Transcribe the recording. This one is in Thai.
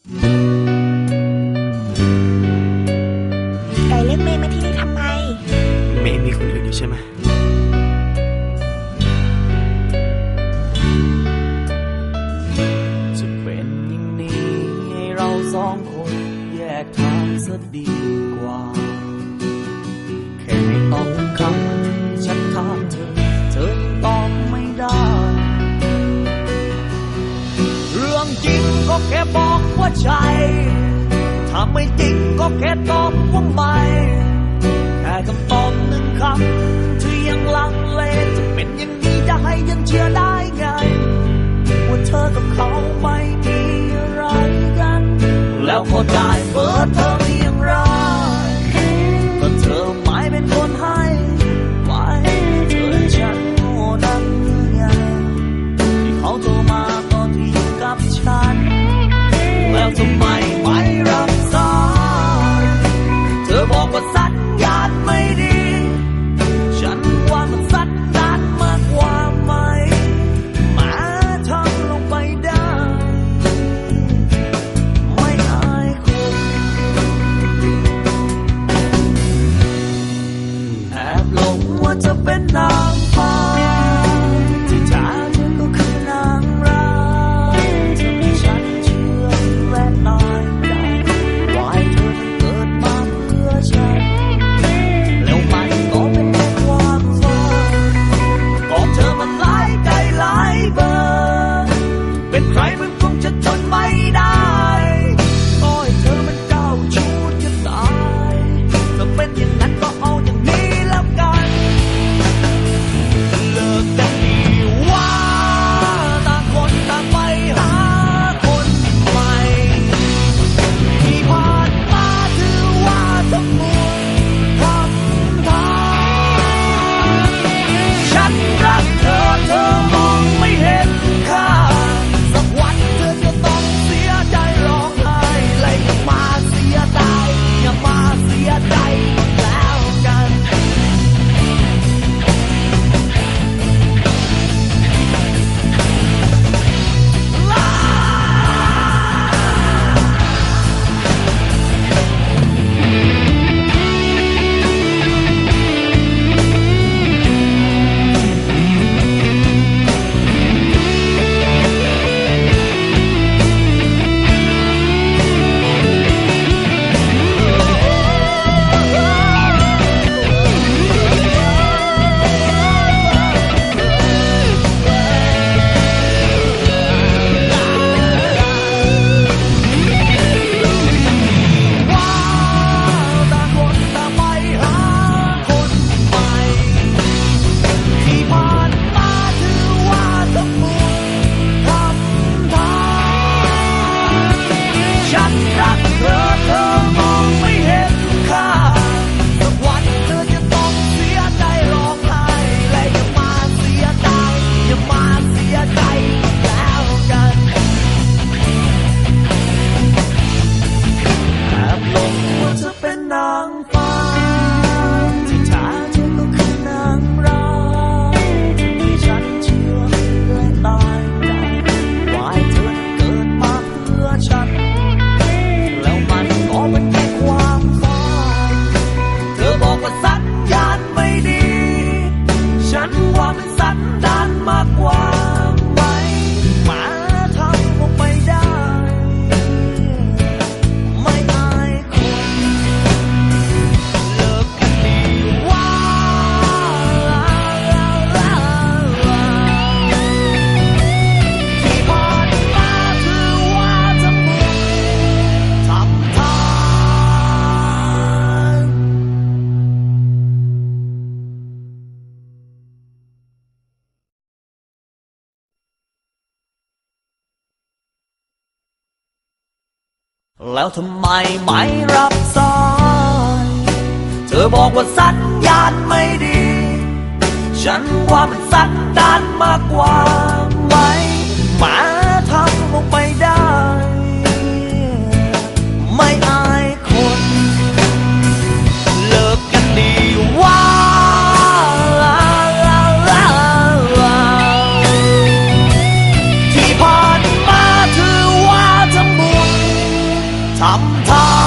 ไก่เล็กเมย์มาที่นี่ทำไมเมย์มีคนอื่นอยู่ใช่ไหมจะเป็นอย่างนี้ให้เราสองคนแยกทางซะดีกว่าแค่ให้ตอบคำฉันถามเธอยังตอบไม่ได้เรื่องจริงก็แค่บอกว่าใช่ถ้าไม่จริงก็แค่ตอบว่าไม่แค่คำตอบหนึ่งคำที่ยังลังเลจะเป็นอย่างนี้จะให้ยังเชื่อได้ไงว่าเธอกับเขาไม่มีอะไรกันแล้วเขาได้เบอร์เธอได้อย่างไรก็เธอไม่เป็นคนให้ไว้เธอและฉันโง่นักหรือไงที่เขาโทรมาตอนที่อยู่กับฉันแล้วทำไมไม่รับสายเธอบอกว่าสัญญาณไม่ดีฉันว่ามันสัญญาณมากกว่าไหมมาทำลงไปได้ไม่อายคนแอบหลงว่าจะเป็นนางฟ้าที่แท้เธอก็คือนางร้ายเธอที่ฉันเชื่อและตายใจว่าให้เธอนั้นเกิดมาเพื่อฉันแล้วมันก็เป็นแค่ความฝันก็เธอมันหลายใจหลายเบอร์เป็นใครมันคงจะทนไม่ได้ก็ให้เธอมันเจ้าชู้จะตายถ้าเป็นอย่างนั้นก็เอาอย่างนี้แล้วกันเลิกกันดีว่าต่างคนต่างไปหาคนใหม่ที่ผ่านมาถือว่าทั้งหมดทำทางฉันรักเธอเธอมองไม่เห็นค่าสักวันเธอจะต้องเสียใจร้องไห้และอย่ามาเสียดายอย่ามาเสียใจแล้วกัน ว้าวต่างคนต่างไปหาคนใหม่ที่ผ่านมาถือว่าทั้งหมดทำทางฉันรักเธอเธอมองไม่เห็นค่าสักวันเธอจะต้องเสียใจร้องไห้และอย่ามาเสียใจอย่ามาเสียใจแล้วกันแอบหลงว่าเธอเป็นนางฟ้าที่แท้เธอก็คือนางร้ายที่ฉันเชื่อและตายใจว่าให้เธอนั้นเกิดมาเพื่อฉันแล้วมันก็เป็นแค่ความฝันเธอบอกว่าสัญญาณไม่ดีฉันว่ามันสัญญาณมากกว่าไหมมาทำลงไปได้ไม่อายคนเลิกกันดีว่าที่ผ่านมาถือว่าทั้งหมดทำทาง แล้วทำไมไม่รับสายเธอบอกว่าสัญญาณไม่ดี ฉันว่ามันสัญญาณมากกว่าไหมมาทำลงไปได้ ไม่อายคน เลิกกันดีว่า ที่ผ่านมาถือว่าทั้งหมด ทำท่า